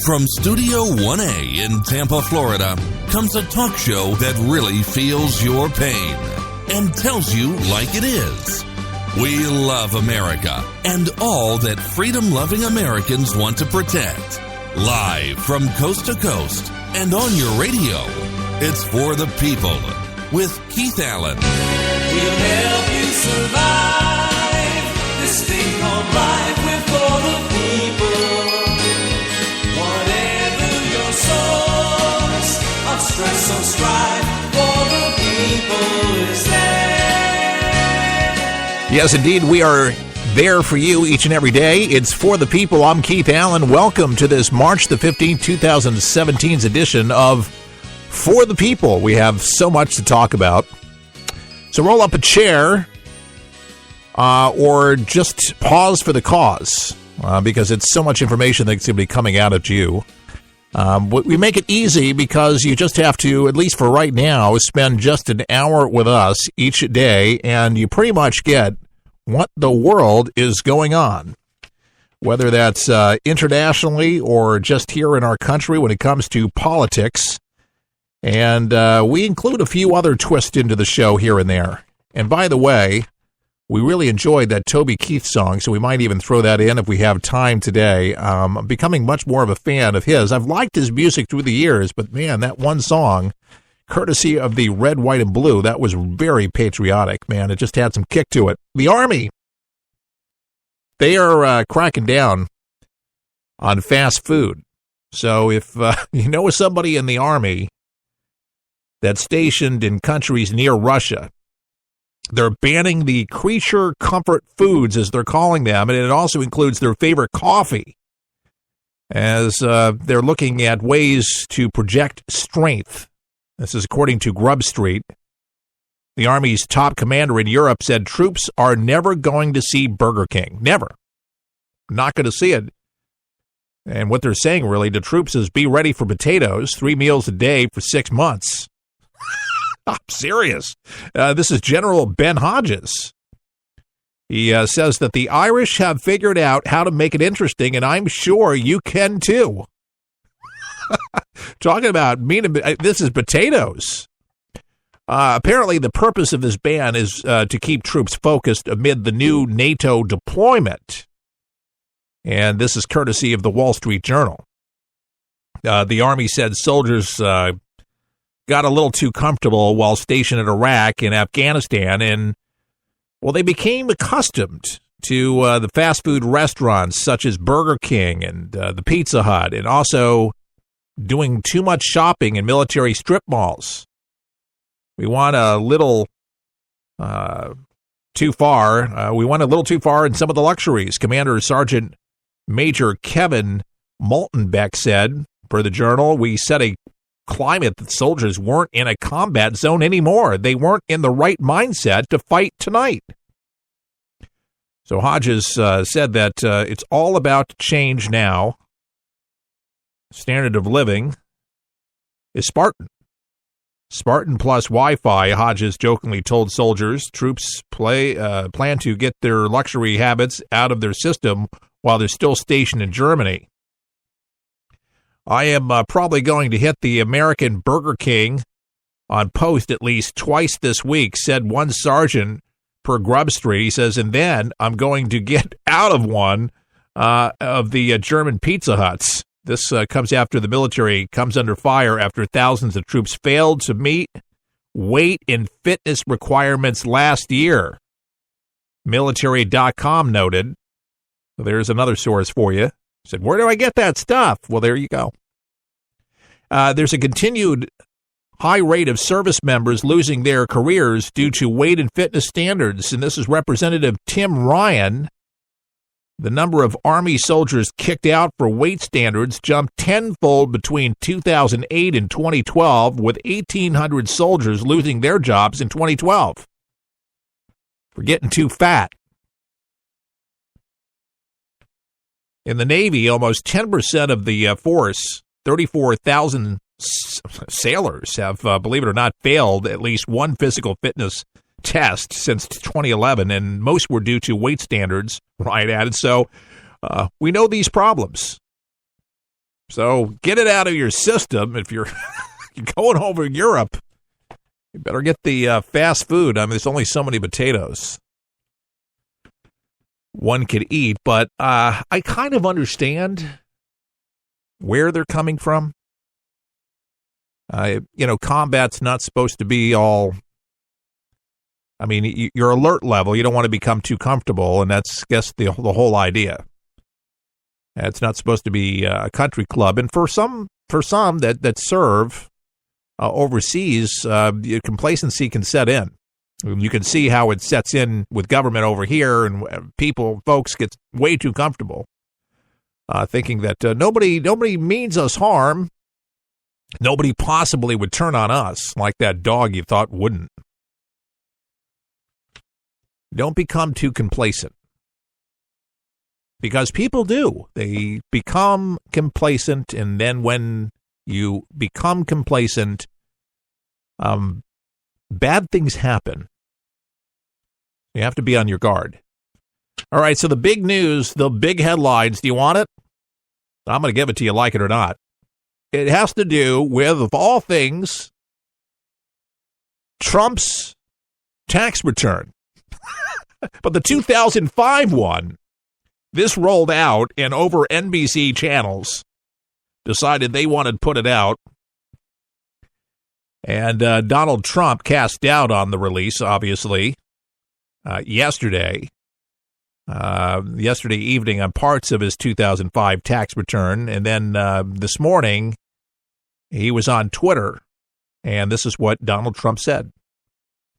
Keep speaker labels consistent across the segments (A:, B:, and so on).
A: From Studio 1A in Tampa, Florida, comes a talk show that really feels your pain and tells you like it is. We love America and all that freedom-loving Americans want to protect. Live from coast to coast and on your radio, it's For the People with Keith Allen.
B: We'll help you survive this thing called life. We're for the people. Whatever your source of stress or strife, for the people is there.
C: Yes, indeed, we are there for you each and every day. It's For the People. I'm Keith Allen. Welcome to this March the 15th, 2017's edition of For the People. We have so much to talk about. So roll up a chair or just pause for the cause because it's so much information that's going to be coming out at you. We make it easy because you just have to, at least for right now, spend just an hour with us each day, and you pretty much get what the world is going on, whether that's internationally or just here in our country when it comes to politics. And we include a few other twists into the show here and there. And by the way, we really enjoyed that Toby Keith song, so we might even throw that in if we have time today. I'm becoming much more of a fan of his. I've liked his music through the years, but man, that one song, courtesy of the Red, White, and Blue, that was very patriotic, man. It just had some kick to it. The Army, they are cracking down on fast food. So if you know somebody in the Army that's stationed in countries near Russia, they're banning the creature comfort foods, as they're calling them, and it also includes their favorite coffee, as they're looking at ways to project strength. This is according to Grub Street. The Army's top commander in Europe said troops are never going to see Burger King. Never. Not going to see it. And what they're saying, really, to troops is be ready for potatoes, 3 meals a day for 6 months. I'm serious. This is General Ben Hodges. He says that the Irish have figured out how to make it interesting, and I'm sure you can too. Talking about this is potatoes. Apparently, the purpose of this ban is to keep troops focused amid the new NATO deployment. And this is courtesy of the Wall Street Journal. The Army said soldiers got a little too comfortable while stationed in Iraq and Afghanistan, and, well, they became accustomed to the fast food restaurants such as Burger King and the Pizza Hut, and also doing too much shopping in military strip malls. We went a little too far. We went a little too far in some of the luxuries. Commander Sergeant Major Kevin Maltenbeck said, per the Journal, we set a climate that soldiers weren't in a combat zone anymore. They weren't in the right mindset to fight tonight. So Hodges said that it's all about change now. Standard of living is Spartan. Spartan plus Wi-Fi, Hodges jokingly told soldiers. Troops plan to get their luxury habits out of their system while they're still stationed in Germany. I am probably going to hit the American Burger King on post at least twice this week, said one sergeant per Grub Street. He says, and then I'm going to get out of one of the German Pizza Huts. This comes after the military comes under fire after thousands of troops failed to meet weight and fitness requirements last year. Military.com noted. There's another source for you. Said, where do I get that stuff? Well, there you go. There's a continued high rate of service members losing their careers due to weight and fitness standards, and this is Representative Tim Ryan. The number of Army soldiers kicked out for weight standards jumped tenfold between 2008 and 2012, with 1,800 soldiers losing their jobs in 2012 for getting too fat. In the Navy, almost 10% of the force, 34,000 sailors, have, believe it or not, failed at least one physical fitness test since 2011, and most were due to weight standards, Ryan added. So we know these problems. So get it out of your system. If you're going over Europe, you better get the fast food. I mean, there's only so many potatoes one could eat, but I kind of understand where they're coming from. Combat's not supposed to be all, I mean, your alert level, you don't want to become too comfortable, and that's, I guess, the whole idea. It's not supposed to be a country club, and for some that serve overseas, complacency can set in. You can see how it sets in with government over here, and folks get way too comfortable, thinking that nobody means us harm. Nobody possibly would turn on us like that dog you thought wouldn't. Don't become too complacent. Because people do. They become complacent, and then when you become complacent, bad things happen. You have to be on your guard. All right, so the big news, the big headlines, do you want it? I'm going to give it to you, like it or not. It has to do with, of all things, Trump's tax return. But the 2005 one, this rolled out, and over NBC channels decided they wanted to put it out. And Donald Trump cast doubt on the release, obviously, yesterday evening on parts of his 2005 tax return. And then this morning, he was on Twitter, and this is what Donald Trump said.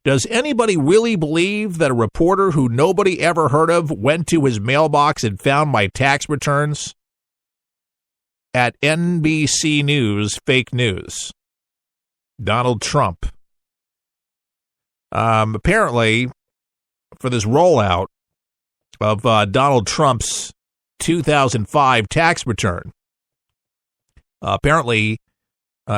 C: Does anybody really believe that a reporter who nobody ever heard of went to his mailbox and found my tax returns? At NBC News, fake news. Donald Trump. Apparently, for this rollout of Donald Trump's 2005 tax return, apparently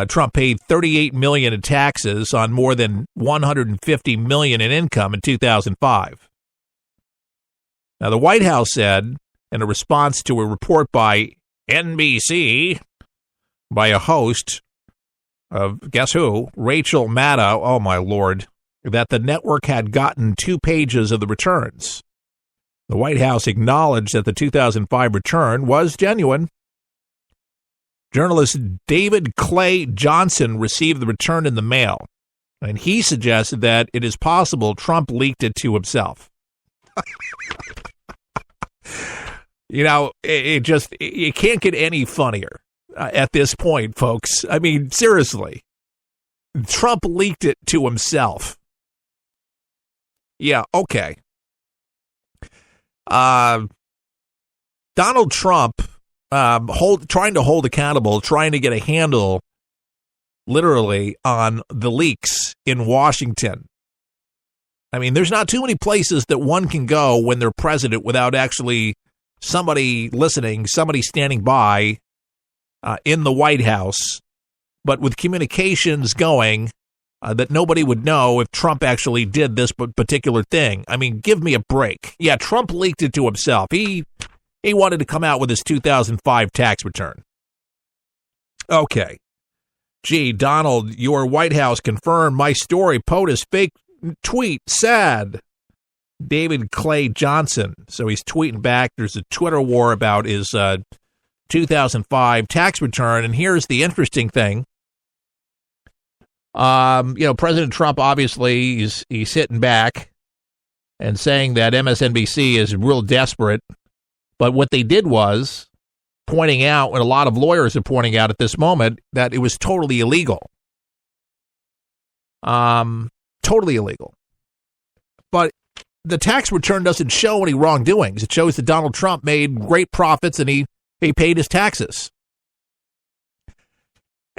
C: Trump paid $38 million in taxes on more than $150 million in income in 2005. Now, the White House said, in a response to a report by NBC, by a host of, guess who, Rachel Maddow, oh my Lord, that the network had gotten 2 pages of the returns. The White House acknowledged that the 2005 return was genuine. Journalist David Clay Johnson received the return in the mail, and he suggested that it is possible Trump leaked it to himself. It can't get any funnier at this point, folks. I mean, seriously, Trump leaked it to himself. Yeah, okay. Donald Trump trying to hold accountable, trying to get a handle, literally, on the leaks in Washington. I mean, there's not too many places that one can go when they're president without actually somebody listening, somebody standing by in the White House, but with communications going that nobody would know if Trump actually did this particular thing. I mean, give me a break. Yeah, Trump leaked it to himself. He wanted to come out with his 2005 tax return. Okay. Gee, Donald, your White House confirmed my story. POTUS fake tweet. Sad. David Clay Johnson. So he's tweeting back. There's a Twitter war about his 2005 tax return. And here's the interesting thing. President Trump, obviously, he's sitting back and saying that MSNBC is real desperate. But what they did was pointing out, and a lot of lawyers are pointing out at this moment, that it was totally illegal. Totally illegal. But the tax return doesn't show any wrongdoings. It shows that Donald Trump made great profits and he paid his taxes.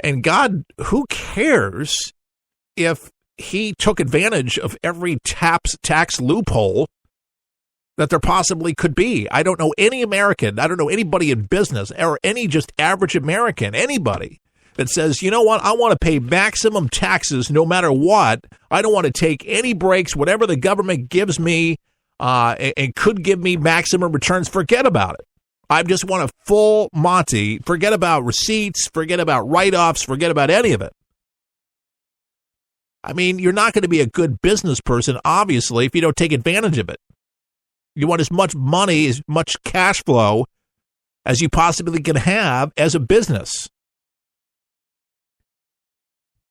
C: And God, who cares if he took advantage of every tax loophole that there possibly could be? I don't know any American, I don't know anybody in business or any just average American, anybody that says, you know what, I want to pay maximum taxes no matter what. I don't want to take any breaks, whatever the government gives me and could give me maximum returns, forget about it. I just want a full Monty. Forget about receipts, forget about write-offs, forget about any of it. I mean, you're not going to be a good business person, obviously, if you don't take advantage of it. You want as much money, as much cash flow as you possibly can have as a business.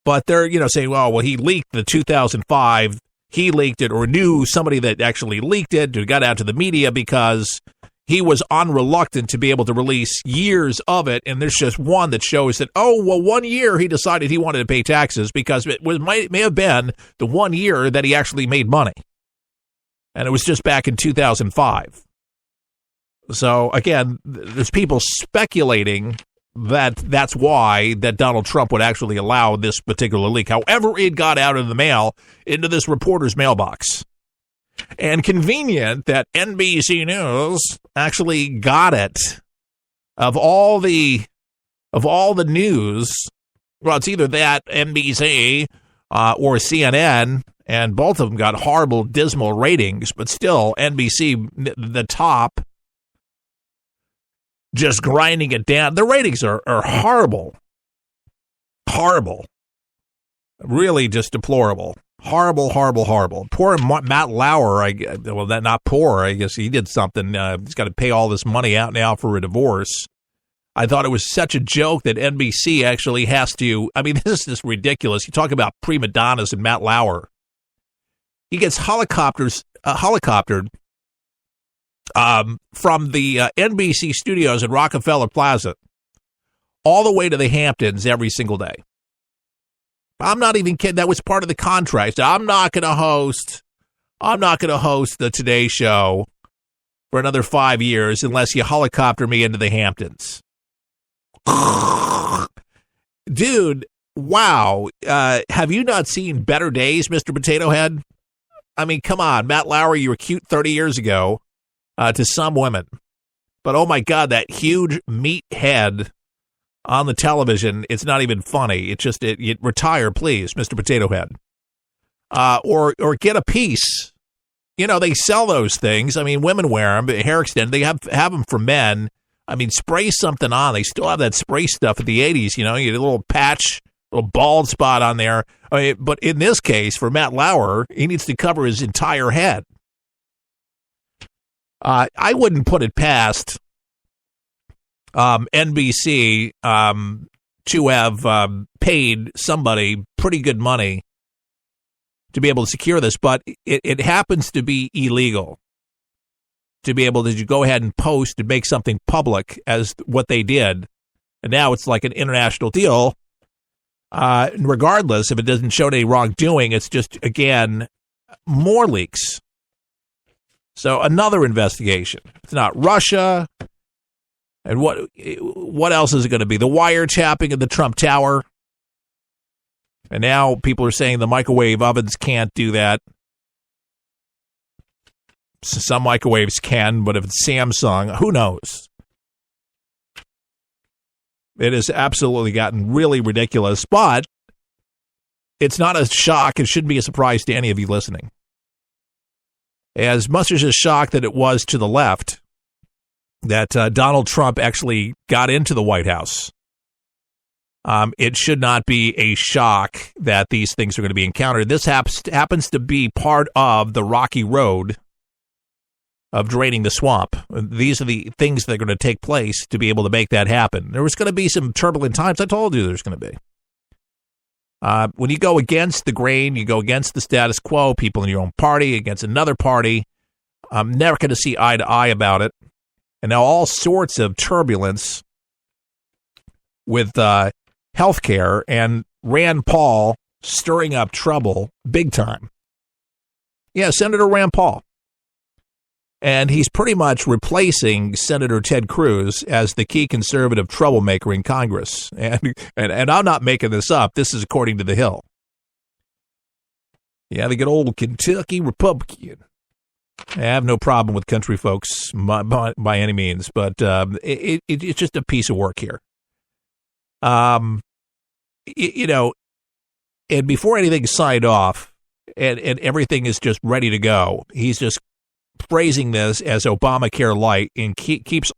C: But they're, saying, well, he leaked the 2005, he leaked it, or knew somebody that actually leaked it, who got out to the media because he was unreluctant to be able to release years of it, and there's just one that shows that, 1 year he decided he wanted to pay taxes because it may have been the 1 year that he actually made money. And it was just back in 2005. So, again, there's people speculating that that's why that Donald Trump would actually allow this particular leak. However, it got out of the mail into this reporter's mailbox. And convenient that NBC News actually got it. Of all the news, well, it's either that, NBC, or CNN, and both of them got horrible, dismal ratings, but still, NBC, the top, just grinding it down. The ratings are horrible. Horrible. Really just deplorable. Horrible, horrible, horrible. Poor Matt Lauer, not poor, I guess he did something. He's got to pay all this money out now for a divorce. I thought it was such a joke that NBC actually has to, this is just ridiculous. You talk about prima donnas and Matt Lauer. He gets helicoptered from the NBC studios at Rockefeller Plaza all the way to the Hamptons every single day. I'm not even kidding. That was part of the contract. I'm not going to host the Today Show for another 5 years unless you helicopter me into the Hamptons. Dude, wow. Have you not seen better days, Mr. Potato Head? Come on. Matt Lauer, you were cute 30 years ago to some women. But, oh, my God, that huge meat head on the television, it's not even funny. It's just, retire, please, Mr. Potato Head. Or get a piece. They sell those things. Women wear them, hair extended. They have them for men. Spray something on. They still have that spray stuff of the 80s, you get a little patch, a little bald spot on there. But in this case, for Matt Lauer, he needs to cover his entire head. I wouldn't put it past NBC to have paid somebody pretty good money to be able to secure this, but it happens to be illegal to be able to go ahead and post and make something public as what they did. And now it's like an international deal. Regardless, if it doesn't show any wrongdoing, it's just, again, more leaks. So another investigation. It's not Russia. And what else is it going to be? The wiretapping of the Trump Tower. And now people are saying the microwave ovens can't do that. Some microwaves can, but if it's Samsung, who knows? It has absolutely gotten really ridiculous, but it's not a shock. It shouldn't be a surprise to any of you listening. As much as a shock that it was to the left, that Donald Trump actually got into the White House, it should not be a shock that these things are going to be encountered. This happens to be part of the rocky road of draining the swamp. These are the things that are going to take place to be able to make that happen. There was going to be some turbulent times. I told you there's going to be. When you go against the grain, you go against the status quo, people in your own party, against another party, I'm never going to see eye to eye about it. And now all sorts of turbulence with healthcare and Rand Paul stirring up trouble big time. Yeah, Senator Rand Paul. And he's pretty much replacing Senator Ted Cruz as the key conservative troublemaker in Congress. And I'm not making this up. This is according to The Hill. Yeah, the good old Kentucky Republican. I have no problem with country folks by any means, but it's just a piece of work here. And before anything's signed off and everything is just ready to go, he's just phrasing this as Obamacare light and keeps